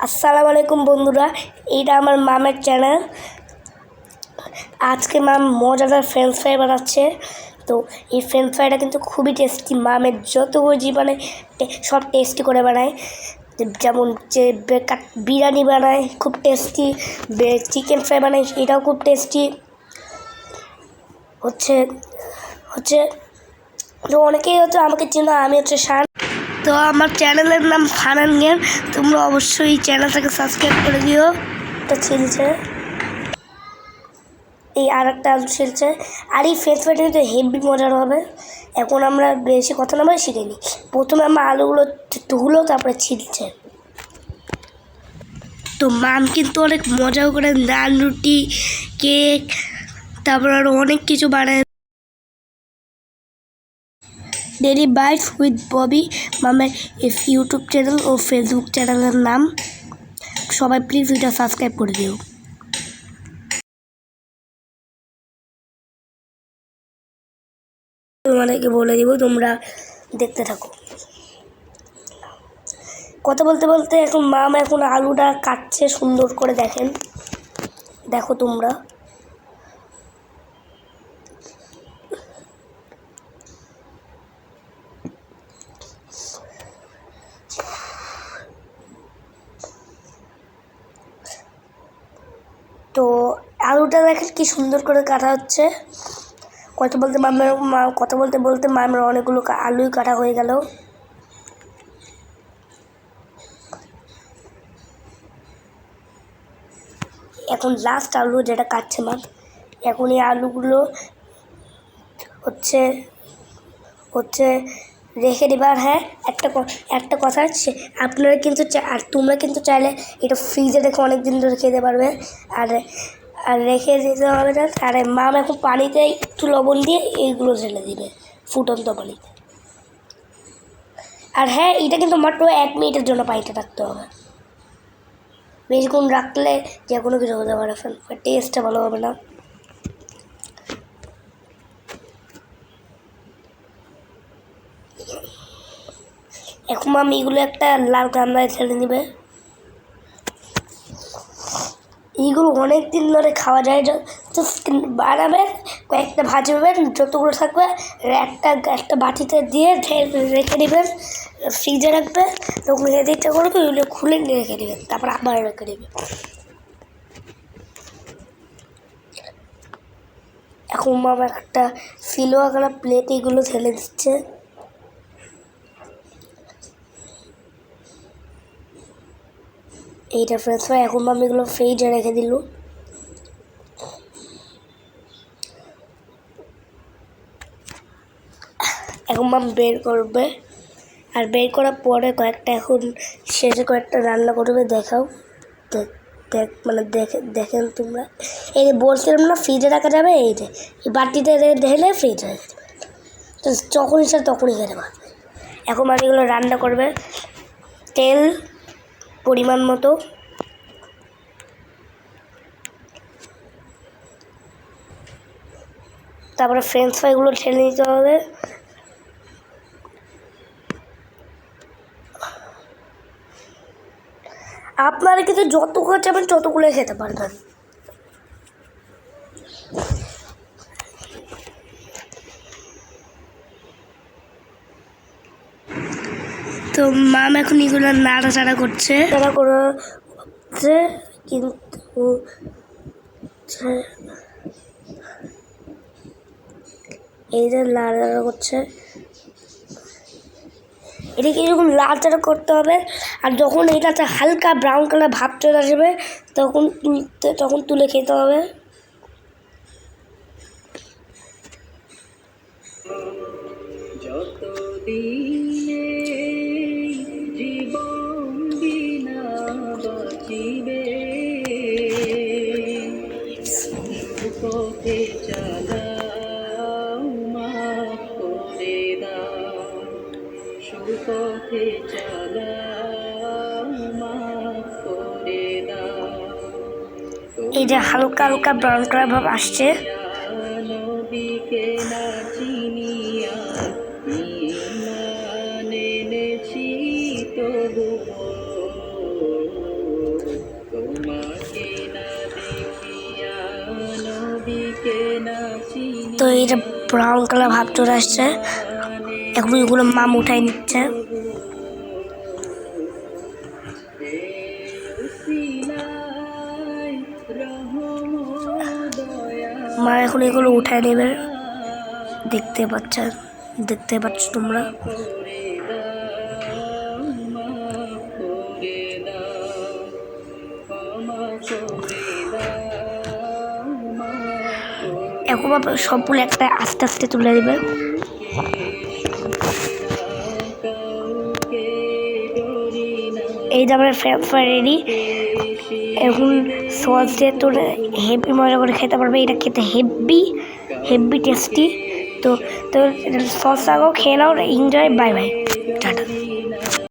আসসালামু আলাইকুম বন্ধুরা, এইটা আমার মামের চ্যানেল। আজকে মাম মজাদার ফ্রেঞ্চ ফ্রাই বানাচ্ছে। তো এই ফ্রেঞ্চ ফ্রাইটা কিন্তু খুবই টেস্টি। মামের যতগুলো জীবনে সব টেস্টি করে বানায়। যেমন যে বিরিয়ানি বানায় খুব টেস্টি, চিকেন ফ্রাই বানায় এটাও খুব টেস্টি। হচ্ছে অনেকেই আমাকে চেনো, আমি শান। তো আমার চ্যানেলের নাম ফানান গেম। তোমরা অবশ্যই চ্যানেলটাকে সাবস্ক্রাইব করে দিও। এটা ছিলছে, এই আর একটা আলু ছিলছে। আর এই ফ্রেঞ্চ ফ্রাইটা কিন্তু হেভি মজার হবে। এখন আমরা বেশি কথা না বলে শিখে নিই। প্রথমে আমার আলুগুলো ধুলো, তারপরে ছিলছে। তো মাম কিন্তু অনেক মজাও করে নান, রুটি, কেক, তারপর আরও অনেক কিছু বানায়। ডেইলি বাইটস উইথ ববি মামের ইউটিউব চ্যানেল ও ফেসবুক চ্যানেলের নাম। সবাই প্লিজ এটা সাবস্ক্রাইব করে দিও। তোমাদেরকে বলে দিব, তোমরা দেখতে থাকো। কথা বলতে বলতে এখন মামা আলুটা কাটছে সুন্দর করে। দেখো তোমরা। তো আলুটা দেখেন কি সুন্দর করে কাটা হচ্ছে। কথা বলতে বলতে মামের অনেকগুলো আলুই কাটা হয়ে গেল। এখন লাস্ট আলু যেটা কাটছে মাম। এখন এই আলুগুলো হচ্ছে রেখে দেবে। আর হ্যাঁ, একটা কথা আছে, আপনারা কিন্তু আর তোমরা কিন্তু চাইলে এটা ফ্রিজে রেখে অনেক দিন ধরে খেতে পারবে। আর রেখে দিতে হবে না। আর মাম এখন পানিতে একটু লবণ দিয়ে এইগুলো ঢেলে দিবে ফুটন্ত পানিতে। আর হ্যাঁ, এটা কিন্তু মাত্র 1 মিনিটের জন্য পানিতে রাখতে হবে। বেশিক্ষণ রাখলে যে কোনো কিছু হতে পারে, টেস্টটা ভালো হবে না। এখন মাম এইগুলো একটা লাল গামলায় ছেড়ে নেবে। এইগুলো অনেক দিন ধরে খাওয়া যায়। বানাবে, কয়েকটা ভাজবেন, যতগুলো থাকবে একটা বাটিতে দিয়ে রেখে দেবেন, ফ্রিজে রাখবে। তখন খেতে ইচ্ছা করবে, ওইগুলো খুলে নিয়ে রেখে দেবেন, তারপর আবার রেখে দেবেন। এখন মামা একটা সিলভার কালার প্লেট এগুলো ঢেলে দিচ্ছে। এইটা ফ্রেঞ্চ ফ্রাই। এখন মাম এগুলো ফ্রিজে রেখে দিল। এখন মাম বের করবে। আর বের করার পরে এখন শেষে কয়েকটা রান্না করবে। দেখাও, দেখেন তোমরা। এই যে বলছিলাম না ফ্রিজে রাখা যাবে, এই বাটিতে ঢেলে ফ্রিজে রেখে দেবে। তো যখন ইচ্ছা তখনই খেতে পারবে। এখন মাম এগুলো রান্না করবে। তেল পরিমাণ মতো, তারপরে ফ্রেঞ্চ ফ্রাইগুলো ঢেলে নিতে হবে। আপনারা কিন্তু যতগুলো চাবেন ততগুলো খেতে পারবেন। তো মাম এখন এগুলো নাড়াচাড়া করছে, কিন্তু এই যে নাড়াচাড়া করছে, এটাকে এরকম নাড়াচাড়া করতে হবে। আর যখন এটাতে হালকা ব্রাউন কালার ভাব চলে আসবে, তখন তুলে খেতে হবে। এই যে হালকা হালকা ব্রাউন কালার ভাব আসছে। তো এটা ব্রাউন কালার ভাব চলে আসছে, এখন এগুলো মাম উঠাই নিচ্ছে। মা এখন এগুলো উঠাই নেবে, দেখতে পাচ্ছ তোমরা। এখন সবগুলো একটা আস্তে আস্তে তুলে দেবে। এই যে আমার ফ্রাই রেডি। এখন সস দিয়ে তোলে হেভি মজা করে খেতে পারবে, এটা খেতে হেভি টেস্টি। তো সস আগেও খেয়ে নাও, এনজয়, বাই বাই, টাটা।